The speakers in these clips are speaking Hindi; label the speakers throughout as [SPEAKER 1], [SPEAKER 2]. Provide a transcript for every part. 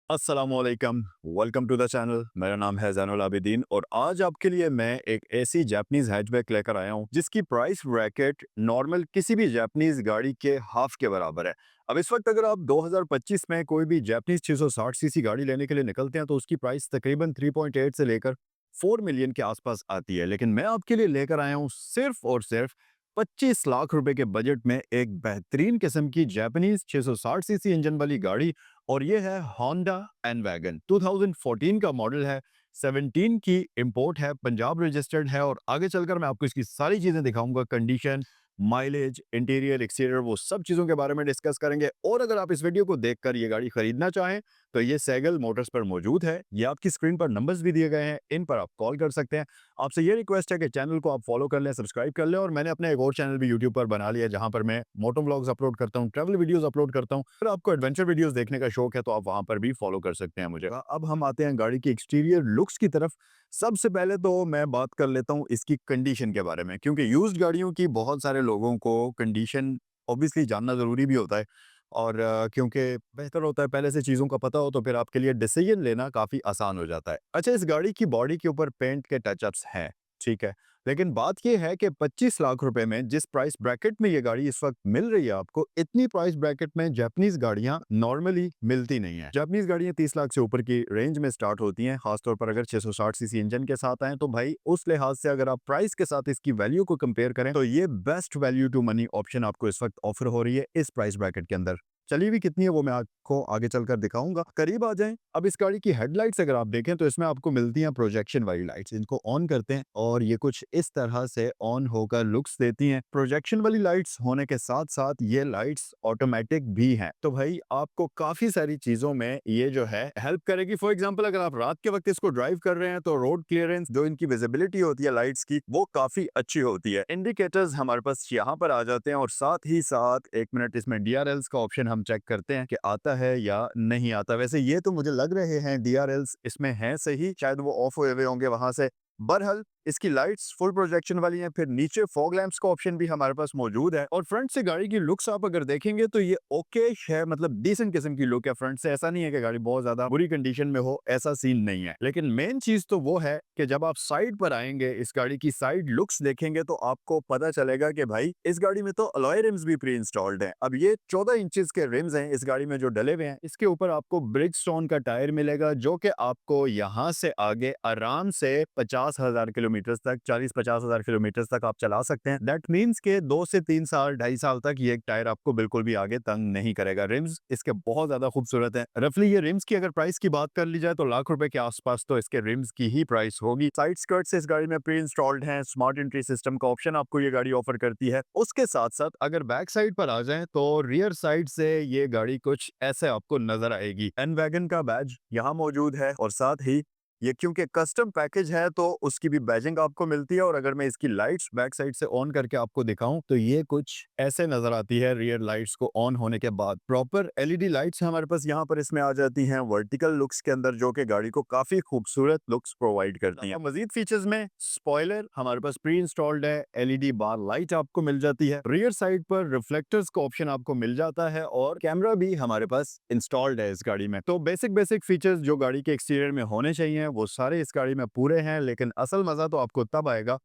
[SPEAKER 1] अस्सलामुअलैकुम, वेलकम टू द चैनल। मेरा नाम है ज़ैनुल आबिदीन और आज आपके लिए मैं एक ऐसी जापानीज़ हैचबैक लेकर आया हूँ जिसकी प्राइस ब्रैकेट नॉर्मल किसी भी जापानीज़ गाड़ी के हाफ के बराबर है। अब इस वक्त अगर आप 2025 में कोई भी जापानीज़ 660 सीसी गाड़ी लेने के लिए निकलते हैं तो उसकी प्राइस तकरीबन 3.8 से लेकर 4 मिलियन के आसपास आती है, लेकिन मैं आपके लिए लेकर आया हूँ सिर्फ और सिर्फ 25 लाख रुपए के बजट में एक बेहतरीन किस्म की जापानीज़ 660 सीसी इंजन वाली गाड़ी। और ये है होंडा एन वैगन 2014 का मॉडल है, 17 की इंपोर्ट है, पंजाब रजिस्टर्ड है और आगे चलकर मैं आपको इसकी सारी चीजें दिखाऊंगा। कंडीशन, माइलेज, इंटीरियर, एक्सटीरियर, वो सब चीजों के बारे में डिस्कस करेंगे। और अगर आप इस वीडियो को देखकर ये गाड़ी खरीदना चाहें तो ये सैगल मोटर्स पर मौजूद है। ये आपकी स्क्रीन पर नंबर्स भी दिए गए हैं, इन पर आप कॉल कर सकते हैं। आपसे ये रिक्वेस्ट है कि चैनल को आप फॉलो कर लें, सब्सक्राइब कर लें। और मैंने अपना एक और चैनल भी यूट्यूब पर बना लिया जहां पर मैं मोटो व्लॉग्स अपलोड करता हूं, ट्रैवल वीडियोस अपलोड करता हूं। अगर आपको एडवेंचर वीडियोस देखने का शौक है तो आप वहां पर भी फॉलो कर सकते हैं मुझे। अब हम आते हैं गाड़ी की एक्सटीरियर लुक्स की तरफ। सबसे पहले तो मैं बात कर लेता हूं इसकी कंडीशन के बारे में, क्योंकि यूज्ड गाड़ियों की बहुत सारे लोगों को कंडीशन ऑब्वियसली जानना ज़रूरी भी होता है। और क्योंकि बेहतर होता है पहले से चीज़ों का पता हो तो फिर आपके लिए डिसीजन लेना काफ़ी आसान हो जाता है। अच्छा, इस गाड़ी की बॉडी के ऊपर पेंट के टचअप्स हैं, ठीक है। लेकिन बात यह है कि 25 लाख रुपए में जिस प्राइस ब्रैकेट में ये गाड़ी इस वक्त मिल रही है आपको, इतनी प्राइस ब्रैकेट में जापानीज गाड़ियां नॉर्मली मिलती नहीं है। जापानीज गाड़ियां 30 लाख से ऊपर की रेंज में स्टार्ट होती हैं, खासतौर पर अगर 660 सीसी इंजन के साथ आए तो भाई उस लिहाज से अगर आप प्राइस के साथ इसकी वैल्यू को कंपेयर करें तो ये best value to money option आपको इस वक्त ऑफर हो रही है इस प्राइस ब्रैकेट के अंदर। चली हुई कितनी है वो मैं आपको आगे चलकर दिखाऊंगा। करीब आ जाएं। अब इस गाड़ी की हेडलाइट्स अगर आप देखें तो इसमें आपको मिलती हैं प्रोजेक्शन वाली लाइट्स। इनको ऑन करते हैं और ये कुछ इस तरह से ऑन होकर लुक्स देती हैं। प्रोजेक्शन वाली लाइट्स होने के साथ साथ ये लाइट्स ऑटोमेटिक भी हैं, तो भाई आपको काफी सारी चीजों में ये जो है हेल्प करेगी। फॉर एग्जाम्पल अगर आप रात के वक्त इसको ड्राइव कर रहे हैं तो रोड क्लियरेंस, जो इनकी विजिबिलिटी होती है लाइट्स की, वो काफी अच्छी होती है। इंडिकेटर्स हमारे पास यहाँ पर आ जाते हैं और साथ ही साथ एक मिनट इसमें डीआरएल्स का ऑप्शन हम चेक करते हैं कि आता है या नहीं आता। वैसे ये तो मुझे लग रहे हैं डीआरएल्स इसमें हैं सही, शायद वो ऑफ हुए हुए होंगे वहां से। बहरहाल इसकी लाइट्स फुल प्रोजेक्शन वाली हैं। फिर नीचे फॉग लैंप्स का ऑप्शन भी हमारे पास मौजूद है। और फ्रंट से गाड़ी की लुक्स आप अगर देखेंगे तो ये ओके है, मतलब डिसेंट किस्म की लुक है फ्रंट से। ऐसा नहीं है कि गाड़ी बहुत ज्यादा बुरी कंडीशन में हो, ऐसा सीन नहीं है। लेकिन मेन चीज तो वो है कि जब आप साइड पर आएंगे, इस गाड़ी की साइड लुक्स देखेंगे तो आपको पता चलेगा कि भाई इस गाड़ी में तो अलॉय रिम्स भी प्री इंस्टॉल्ड हैं। अब ये 14 इंचेस के रिम्स हैं इस गाड़ी में जो डले हुए हैं। इसके ऊपर आपको ब्रिजस्टोन का टायर मिलेगा जो कि आपको यहाँ से आगे आराम से 50,000 किलोमीटर तक, 40-50,000 किलोमीटर तक आप चला सकते हैं। दैट मीन्स के 2 से 3 साल, 2.5 साल तक ये एक टायर आपको बिल्कुल भी आगे तंग नहीं करेगा। रिम्स इसके बहुत ज्यादा खूबसूरत है। रफली ये रिम्स की अगर प्राइस की बात कर ली जाए तो लाख रुपए के आसपास तो इसके रिम्स की ही प्राइस होगी। साइड स्कर्ट्स इस गाड़ी में प्री इंस्टॉल्ड हैं। स्मार्ट एंट्री सिस्टम का ऑप्शन आपको ये गाड़ी ऑफर करती है। उसके साथ साथ अगर बैक साइड पर आ जाएं तो रियर साइड से ये गाड़ी कुछ ऐसे आपको नजर आएगी। एन वैगन का बैज यहाँ मौजूद है और साथ ही ये क्योंकि कस्टम पैकेज है तो उसकी भी बैजिंग आपको मिलती है। और अगर मैं इसकी लाइट्स बैक साइड से ऑन करके आपको दिखाऊं तो ये कुछ ऐसे नजर आती है रियर लाइट्स को ऑन होने के बाद। प्रॉपर एलईडी लाइट्स हमारे पास यहाँ पर इसमें आ जाती हैं वर्टिकल लुक्स के अंदर, जो कि गाड़ी को काफी खूबसूरत लुक्स प्रोवाइड करती हैं। मजीद फीचर्स में स्पॉइलर हमारे पास प्री इंस्टॉल्ड है, एलईडी बार लाइट आपको मिल जाती है, रियर साइड पर रिफ्लेक्टर्स का ऑप्शन आपको मिल जाता है और कैमरा भी हमारे पास इंस्टॉल्ड है इस गाड़ी में। तो बेसिक फीचर्स जो गाड़ी के एक्सटीरियर में होने चाहिए वो सारे इस गाड़ी में पूरे हैं। लेकिन असल मजा तो आपको तब आएगा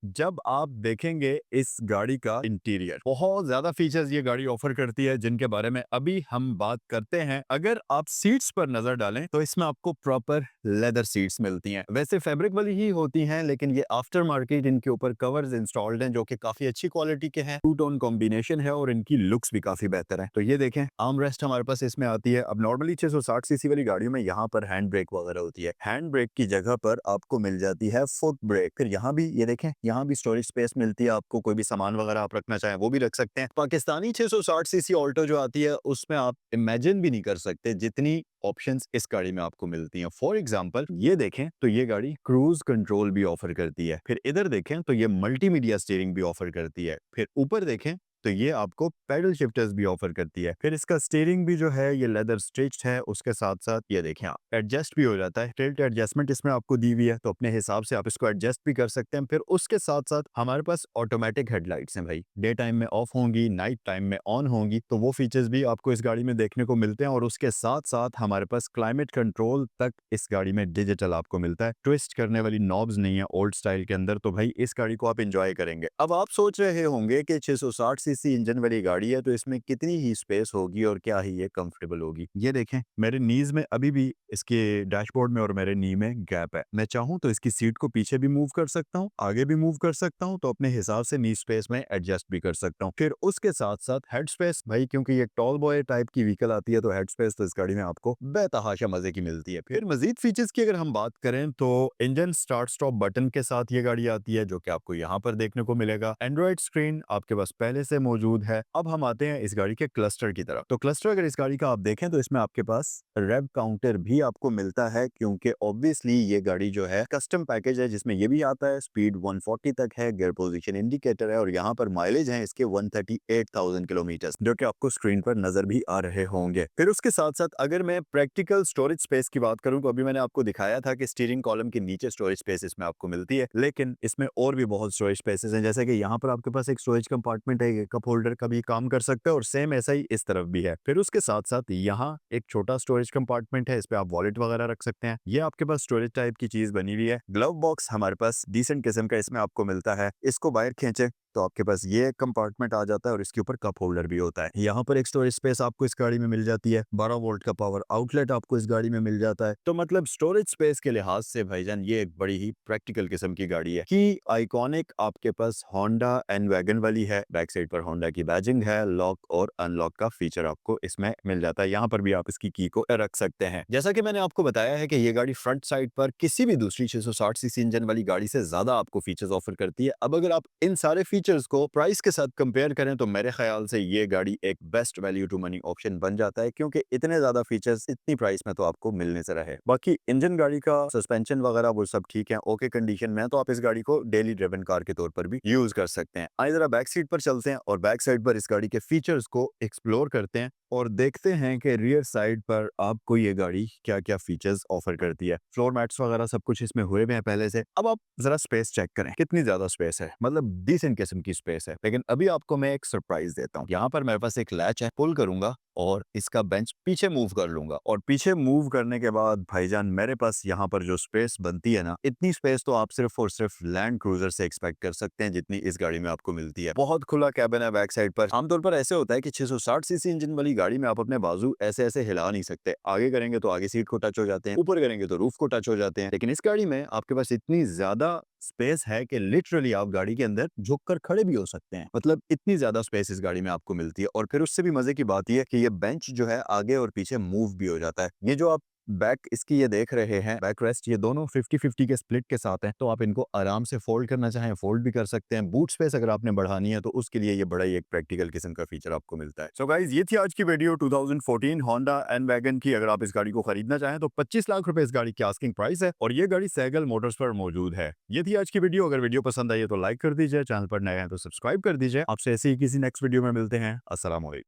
[SPEAKER 1] जब आप देखेंगे इस गाड़ी का इंटीरियर। बहुत ज्यादा फीचर्स ये गाड़ी ऑफर करती है जिनके बारे में अभी हम बात करते हैं। अगर आप सीट्स पर नजर डालें तो इसमें आपको प्रॉपर लेदर सीट्स मिलती हैं। वैसे फैब्रिक वाली ही होती हैं लेकिन ये आफ्टर मार्केट इनके ऊपर कवर्स इंस्टॉल्ड हैं जो कि काफी अच्छी क्वालिटी के हैं। टू टोन कॉम्बिनेशन है और इनकी लुक्स भी काफी बेहतर है। तो ये देखें, आर्म रेस्ट हमारे पास इसमें आती है। अब नॉर्मली 660 सीसी वाली गाड़ियों में यहाँ पर हैंड ब्रेक वगैरह होती है, हैंड ब्रेक की जगह पर आपको मिल जाती है फुट ब्रेक। फिर यहाँ भी ये देखें, यहाँ भी स्टोरेज स्पेस मिलती है आपको, कोई भी सामान वगैरह आप रखना चाहें वो भी रख सकते हैं। पाकिस्तानी 660 सीसी ऑल्टो जो आती है उसमें आप इमेजिन भी नहीं कर सकते जितनी ऑप्शंस इस गाड़ी में आपको मिलती हैं। फॉर एग्जांपल ये देखें तो ये गाड़ी क्रूज कंट्रोल भी ऑफर करती है। फिर इधर देखें तो ये मल्टीमीडिया स्टीयरिंग भी ऑफर करती है। फिर ऊपर देखें तो ये आपको पैडल शिफ्टर्स भी ऑफर करती है। फिर इसका स्टीयरिंग भी जो है ये लेदर स्टिच्ड है, उसके साथ साथ ये देखें आप एडजस्ट भी हो जाता है। टिल्ट एडजस्टमेंट इसमें आपको दी हुई है, तो अपने हिसाब से आप इसको एडजस्ट भी कर सकते हैं। फिर उसके साथ साथ हमारे पास ऑटोमेटिक हेडलाइट्स हैं भाई, डे टाइम में ऑफ होंगी, नाइट टाइम में ऑन होंगी, तो वो फीचर्स भी आपको इस गाड़ी में देखने को मिलते हैं। और उसके साथ साथ हमारे पास क्लाइमेट कंट्रोल तक इस गाड़ी में डिजिटल आपको मिलता है। ट्विस्ट करने वाली नॉब्स नहीं है ओल्ड स्टाइल के अंदर, तो भाई इस गाड़ी को आप इंजॉय करेंगे। अब आप सोच रहे होंगे कि 660 सीसी इंजन वाली गाड़ी है, तो इसमें कितनी ही स्पेस होगी और क्या ही ये कंफर्टेबल होगी। ये देखें मेरे नीज में अभी भी इसके डैशबोर्ड में और मेरे नी में गैप है। मैं चाहूं तो इसकी सीट को पीछे भी मूव कर सकता हूं, आगे भी मूव कर सकता हूं, तो अपने हिसाब से नी स्पेस में एडजस्ट भी कर सकता हूं। फिर उसके साथ साथ हेड स्पेस भाई, क्योंकि ये टॉल बॉय टाइप की व्हीकल आती है, तो हेड स्पेस तो इस गाड़ी में आपको बेतहाशा मजे की मिलती है। फिर मजीद फीचर्स की अगर हम बात करें तो इंजन स्टार्ट स्टॉप बटन के साथ ये गाड़ी आती है, जो कि आपको यहाँ पर देखने को मिलेगा। एंड्रॉइड स्क्रीन आपके पास पहले से मौजूद है। अब हम आते हैं इस गाड़ी के क्लस्टर की तरफ। तो क्लस्टर अगर इस गाड़ी का आप देखें तो इसमें आपके पास रेव काउंटर भी आपको मिलता है, क्योंकि ऑब्वियसली ये गाड़ी जो है कस्टम पैकेज है, जिसमें ये भी आता है स्पीड 140 तक है, गियर पोजीशन इंडिकेटर है, और यहाँ पर माइलेज है इसके 138,000 किलोमीटर, जो कि आपको स्क्रीन पर नजर भी आ रहे होंगे। फिर उसके साथ साथ अगर मैं प्रैक्टिकल स्टोरेज स्पेस की बात करूं, तो अभी मैंने आपको दिखाया था कि स्टीयरिंग कॉलम के नीचे स्टोरेज स्पेस इसमें आपको मिलती है, लेकिन इसमें और भी बहुत स्टोरेज स्पेसेस हैं। जैसे कि यहाँ पर आपके पास एक स्टोरेज कंपार्टमेंट है, ये कप होल्डर का भी काम कर सकता है, और सेम ऐसा ही इस तरफ भी है। फिर उसके साथ साथ यहाँ एक छोटा स्टोरेज कंपार्टमेंट है, इस पे आप वॉलेट वगैरह रख सकते हैं। ये आपके पास स्टोरेज टाइप की चीज बनी हुई है। ग्लव बॉक्स हमारे पास डिसेंट किस्म का इसमें आपको मिलता है। इसको बाहर खींचे तो आपके पास ये कंपार्टमेंट आ जाता है, और इसके ऊपर कप होल्डर भी होता है। यहाँ पर एक स्टोरेज स्पेस आपको इस गाड़ी में मिल जाती है। 12 वोल्ट का पावर आउटलेट आपको इस गाड़ी में मिल जाता है। तो मतलब स्टोरेज स्पेस के लिहाज से भाईजान ये एक बड़ी ही प्रैक्टिकल किस्म की गाड़ी है। कि आइकॉनिक आपके पास होंडा एन वैगन वाली है, बैक साइड पर होंडा की बैजिंग है, लॉक और अनलॉक का फीचर आपको इसमें मिल जाता है। यहाँ पर भी आप इसकी की को रख सकते हैं। जैसा कि मैंने आपको बताया है कि ये गाड़ी फ्रंट साइड पर किसी भी दूसरी 660 सीसी इंजन वाली गाड़ी से ज्यादा आपको फीचर्स ऑफर करती है। अब अगर आप इन सारे फीचर्स को प्राइस के साथ कंपेयर करें, तो मेरे ख्याल से ये गाड़ी एक best value to money option बन जाता है, क्योंकि इतने ज्यादा फीचर्स इतनी प्राइस में तो आपको मिलने से रहे। बाकी इंजन गाड़ी का सस्पेंशन वगैरह वो सब ठीक है, ओके कंडीशन में, तो आप इस गाड़ी को डेली ड्रिवन कार के तौर पर भी यूज कर सकते हैं। आइए जरा बैक सीट पर चलते हैं और बैक साइड पर इस गाड़ी के फीचर्स को एक्सप्लोर करते हैं, और देखते हैं कि रियर साइड पर आपको ये गाड़ी क्या क्या फीचर्स ऑफर करती है। फ्लोर मैट्स वगैरह सब कुछ इसमें हुए हुए हैं पहले से। अब आप जरा स्पेस चेक करें, कितनी ज्यादा स्पेस है, मतलब डिसेंट किस्म की स्पेस है। लेकिन अभी आपको मैं एक सरप्राइज देता हूँ। यहाँ पर मेरे पास एक लैच है, पुल करूंगा और इसका बेंच पीछे मूव कर लूंगा, और पीछे मूव करने के बाद भाईजान मेरे पास यहाँ पर जो स्पेस बनती है ना, इतनी स्पेस तो आप सिर्फ और सिर्फ लैंड क्रूजर से एक्सपेक्ट कर सकते हैं, जितनी इस गाड़ी में आपको मिलती है। बहुत खुला कैबिन है बैक साइड पर। आमतौर पर ऐसे होता है कि 660 सीसी इंजन वाली गाड़ी में आप अपने बाजू ऐसे ऐसे हिला नहीं सकते। आगे करेंगे तो आगे सीट को टच हो जाते हैं, ऊपर करेंगे तो रूफ को टच हो जाते हैं। लेकिन इस गाड़ी में आपके पास इतनी ज्यादा स्पेस है कि लिटरली आप गाड़ी के अंदर झुक कर खड़े भी हो सकते हैं। मतलब इतनी ज्यादा स्पेस इस गाड़ी में आपको मिलती है। और फिर उससे भी मजे की बात यह कि ये बेंच जो है आगे और पीछे मूव भी हो जाता है। ये जो आप बैक इसकी ये देख रहे हैं, बैक रेस्ट, ये दोनों 50-50 के स्प्लिट के साथ हैं, तो आप इनको आराम से फोल्ड करना चाहें फोल्ड भी कर सकते हैं। बूट स्पेस अगर आपने बढ़ानी है तो उसके लिए ये बड़ा ही एक प्रैक्टिकल किस्म का फीचर आपको मिलता है। सो गाइस, ये थी आज की वीडियो 2014 होंडा एन वैगन की। अगर आप इस गाड़ी को खरीदना चाहें तो 25 लाख रुपए इस गाड़ी की आस्किंग प्राइस है, और ये गाड़ी सैगल मोटर्स पर मौजूद है। ये थी आज की वीडियो। अगर वीडियो पसंद आई है तो लाइक कर दीजिए, चैनल पर नए हैं तो सब्सक्राइब कर दीजिए। आपसे ऐसे ही किसी नेक्स्ट वीडियो में मिलते हैं। अस्सलाम वालेकुम।